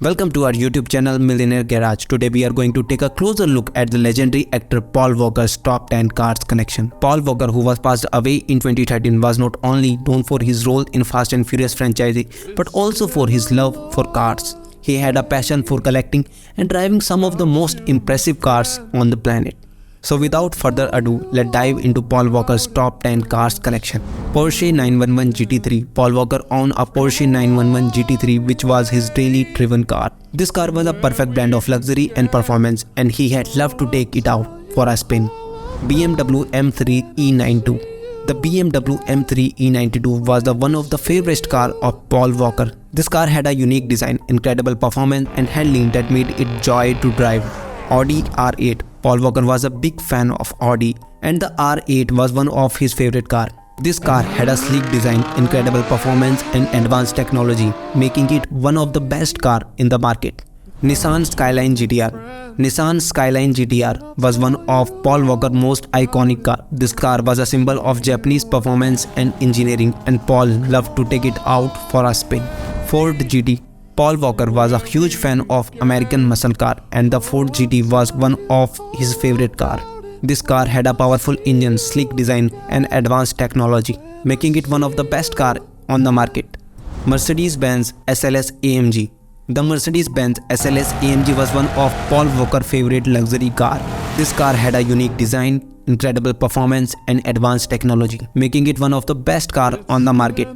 Welcome to our YouTube channel Millionaire Garage. Today we are going to take a closer look at the legendary actor Paul Walker's top 10 cars collection. Paul Walker, who was passed away in 2013, was not only known for his role in Fast and Furious franchise but also for his love for cars. He had a passion for collecting and driving some of the most impressive cars on the planet. So without further ado, let's dive into Paul Walker's top 10 cars collection. Porsche 911 GT3. Paul Walker owned a Porsche 911 GT3 which was his daily driven car. This car was a perfect blend of luxury and performance, and he had loved to take it out for a spin. BMW M3 E92. The BMW M3 E92 was one of the favorite cars of Paul Walker. This car had a unique design, incredible performance and handling that made it joy to drive. Audi R8. Paul Walker was a big fan of Audi, and the R8 was one of his favorite cars. This car had a sleek design, incredible performance and advanced technology, making it one of the best cars in the market. Nissan Skyline GTR. Nissan Skyline GTR was one of Paul Walker's most iconic cars. This car was a symbol of Japanese performance and engineering, and Paul loved to take it out for a spin. Ford GT. Paul Walker was a huge fan of American muscle car, and the Ford GT was one of his favorite cars. This car had a powerful engine, sleek design and advanced technology, making it one of the best cars on the market. Mercedes-Benz SLS AMG. The Mercedes-Benz SLS AMG was one of Paul Walker's favorite luxury cars. This car had a unique design, incredible performance and advanced technology, making it one of the best cars on the market.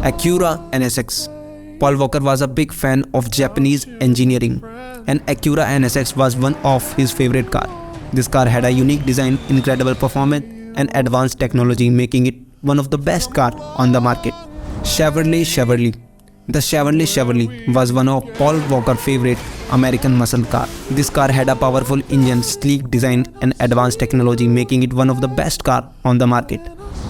Acura NSX. Paul Walker was a big fan of Japanese engineering, and Acura NSX was one of his favorite cars. This car had a unique design, incredible performance and advanced technology, making it one of the best cars on the market. Chevelle. The Chevelle was one of Paul Walker's favorite American muscle car. This car had a powerful engine, sleek design and advanced technology, making it one of the best cars on the market.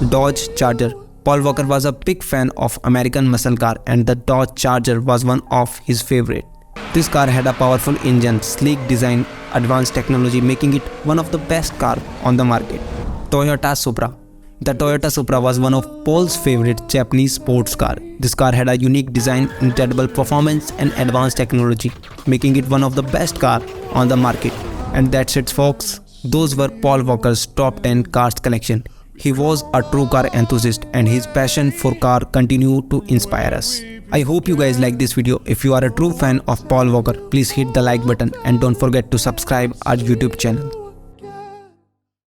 Dodge Charger. Paul Walker was a big fan of American muscle car, and the Dodge Charger was one of his favorite. This car had a powerful engine, sleek design, advanced technology, making it one of the best cars on the market. Toyota Supra. The Toyota Supra was one of Paul's favorite Japanese sports car. This car had a unique design, incredible performance and advanced technology, making it one of the best cars on the market. And that's it, folks. Those were Paul Walker's top 10 cars collection. He was a true car enthusiast, and his passion for car continued to inspire us. I hope you guys like this video. If you are a true fan of Paul Walker, please hit the like button and don't forget to subscribe our YouTube channel.